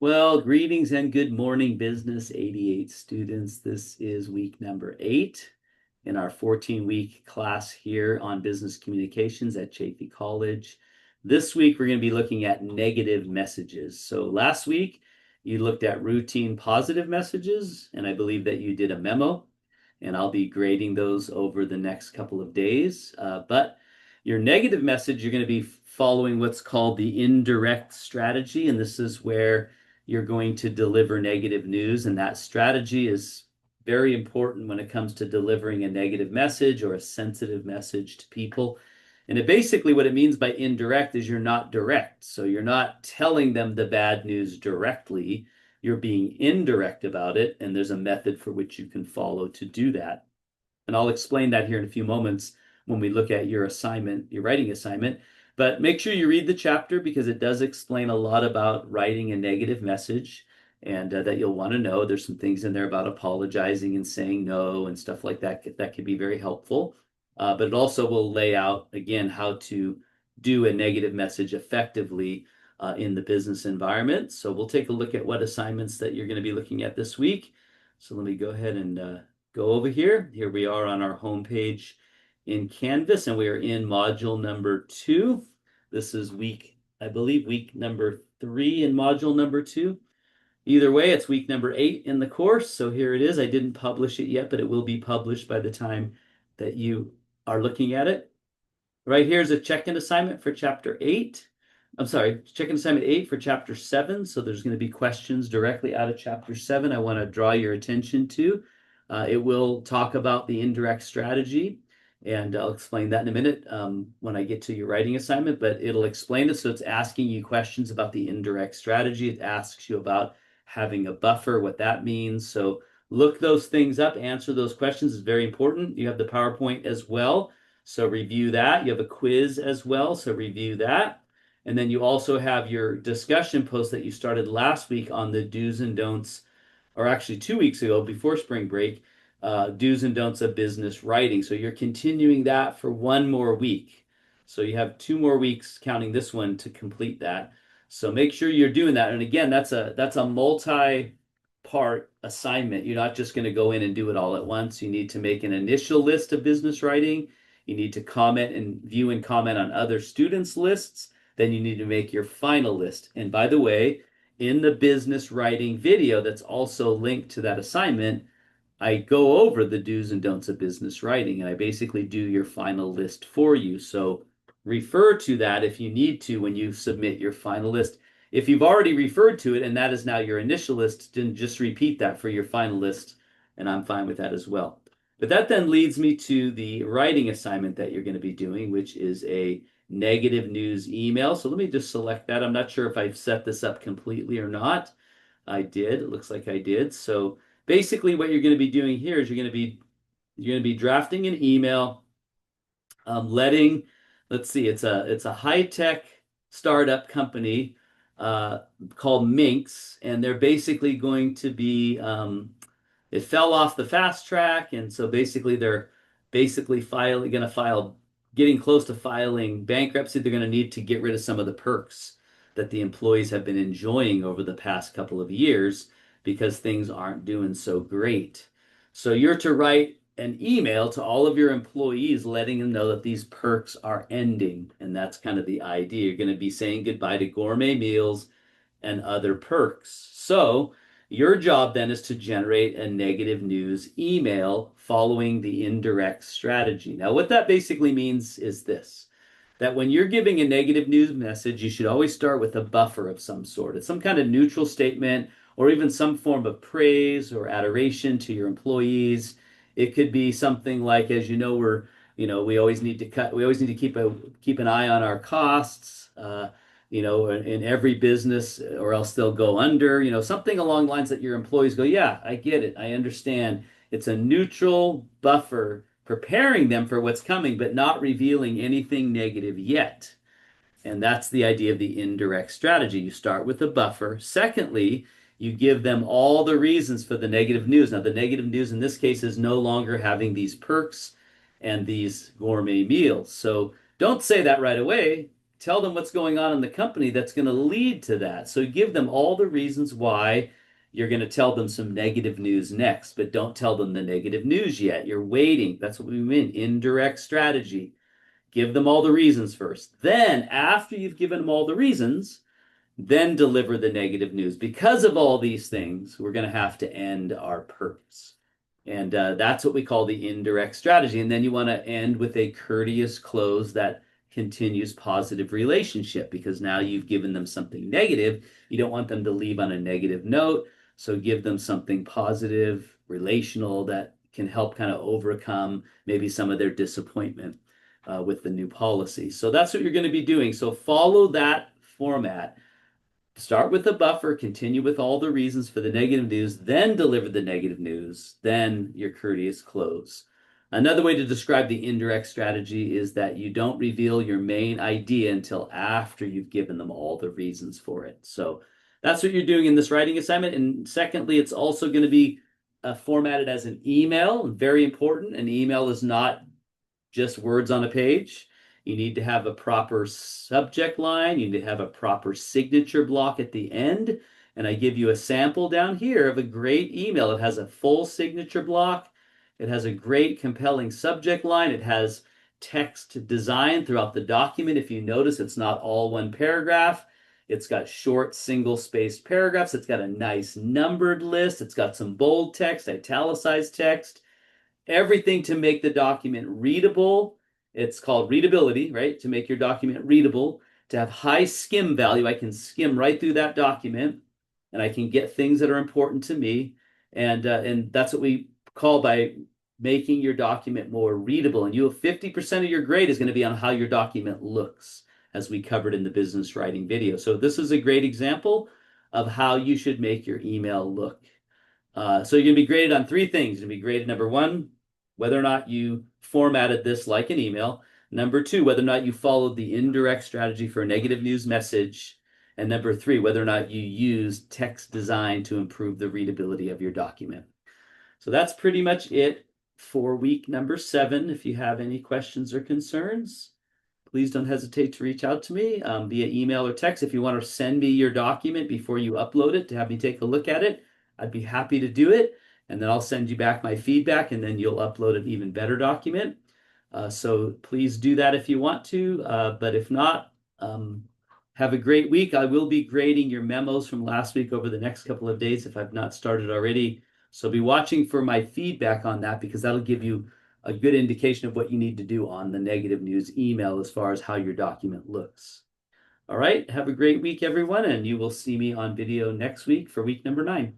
Well, greetings and good morning, Business 88 students. This is week number 8 in our 14-week class here on business communications at Chaffey College. This week, we're going to be looking at negative messages. So last week, you looked at routine positive messages, and I believe that you did a memo, and I'll be grading those over the next couple of days. But your negative message, you're going to be following what's called the indirect strategy, and this is where you're going to deliver negative news, and that strategy is very important when it comes to delivering a negative message or a sensitive message to people. And basically what it means by indirect is you're not direct. So you're not telling them the bad news directly. You're being indirect about it, and there's a method for which you can follow to do that. And I'll explain that here in a few moments when we look at your assignment, your writing assignment. But make sure you read the chapter because it does explain a lot about writing a negative message and that you'll want to know. There's some things in there about apologizing and saying no and stuff like that that could be very helpful. But it also will lay out, again, how to do a negative message effectively in the business environment. So we'll take a look at what assignments that you're going to be looking at this week. So let me go ahead and go over here. Here we are on our home page in Canvas, and we are in module number 2. This is I believe, week number 3 in module number 2. Either way, it's week number 8 in the course. So here it is. I didn't publish it yet, but it will be published by the time that you are looking at it. Right here is a check-in assignment for chapter 8. I'm sorry, check-in assignment 8 for chapter 7. So there's going to be questions directly out of chapter 7 I want to draw your attention to. It will talk about the indirect strategy, and I'll explain that in a minute when I get to your writing assignment, but it'll explain it. So it's asking you questions about the indirect strategy. It asks you about having a buffer, what that means. So look those things up, answer those questions. It's very important. You have the PowerPoint as well, so review that. You have a quiz as well, so review that. And then you also have your discussion post that you started last week on the do's and don'ts, or actually 2 weeks ago before spring break, do's and don'ts of business writing. So you're continuing that for one more week. So you have 2 more weeks counting this one to complete that. So make sure you're doing that. And again, that's a multi-part assignment. You're not just going to go in and do it all at once. You need to make an initial list of business writing. You need to comment and view and comment on other students' lists. Then you need to make your final list. And by the way, in the business writing video that's also linked to that assignment, I go over the do's and don'ts of business writing, and I basically do your final list for you. So refer to that if you need to when you submit your final list. If you've already referred to it and that is now your initial list, then just repeat that for your final list, and I'm fine with that as well. But that then leads me to the writing assignment that you're going to be doing, which is a negative news email. So let me just select that. I'm not sure if I've set this up completely or not. I did. It looks like I did. So basically what you're going to be doing here is you're going to be drafting an email, let's see, it's a high-tech startup company called Minx, and they're basically going to be it fell off the fast track, and so basically they're getting close to filing bankruptcy. They're going to need to get rid of some of the perks that the employees have been enjoying over the past couple of years because things aren't doing so great. So you're to write an email to all of your employees letting them know that these perks are ending, and that's kind of the idea. You're going to be saying goodbye to gourmet meals and other perks. So your job then is to generate a negative news email following the indirect strategy. Now, what that basically means is this, that when you're giving a negative news message, you should always start with a buffer of some sort. It's some kind of neutral statement or even some form of praise or adoration to your employees. It could be something like, as you know, we always need to keep an eye on our costs. In every business, or else they'll go under, something along the lines that your employees go, yeah, I get it. I understand. It's a neutral buffer preparing them for what's coming, but not revealing anything negative yet. And that's the idea of the indirect strategy. You start with a buffer. Secondly, you give them all the reasons for the negative news. Now, the negative news in this case is no longer having these perks and these gourmet meals. So don't say that right away. tell them what's going on in the company that's going to lead to that. So give them all the reasons why you're going to tell them some negative news next, but don't tell them the negative news yet. You're waiting. That's what we mean, indirect strategy. Give them all the reasons first. Then, after you've given them all the reasons, then deliver the negative news. Because of all these things, we're going to have to end our purpose. And that's what we call the indirect strategy. And then you want to end with a courteous close that continues positive relationship, because now you've given them something negative. You don't want them to leave on a negative note. So give them something positive, relational, that can help kind of overcome maybe some of their disappointment with the new policy. So that's what you're going to be doing. So follow that format. Start with the buffer, continue with all the reasons for the negative news, then deliver the negative news, then your courteous close. Another way to describe the indirect strategy is that you don't reveal your main idea until after you've given them all the reasons for it. So that's what you're doing in this writing assignment. And secondly, it's also going to be formatted as an email. Very important. An email is not just words on a page. You need to have a proper subject line. You need to have a proper signature block at the end. And I give you a sample down here of a great email. It has a full signature block. It has a great compelling subject line. It has text design throughout the document. If you notice, it's not all one paragraph. It's got short single-spaced paragraphs. It's got a nice numbered list. It's got some bold text, italicized text. Everything to make the document readable. It's called readability, right? To make your document readable, to have high skim value. I can skim right through that document and I can get things that are important to me. And that's what we call by making your document more readable. And you have 50% of your grade is going to be on how your document looks, as we covered in the business writing video. So this is a great example of how you should make your email look. So you're going to be graded on three things. You're going to be graded, number one, whether or not you formatted this like an email. Number two, whether or not you followed the indirect strategy for a negative news message. And number three, whether or not you used text design to improve the readability of your document. So that's pretty much it for week number 7. If you have any questions or concerns, please don't hesitate to reach out to me via email or text. If you want to send me your document before you upload it to have me take a look at it, I'd be happy to do it. And then I'll send you back my feedback, and then you'll upload an even better document. So please do that if you want to. But if not, have a great week. I will be grading your memos from last week over the next couple of days if I've not started already. So be watching for my feedback on that, because that'll give you a good indication of what you need to do on the negative news email as far as how your document looks. All right, have a great week, everyone, and you will see me on video next week for week number 9.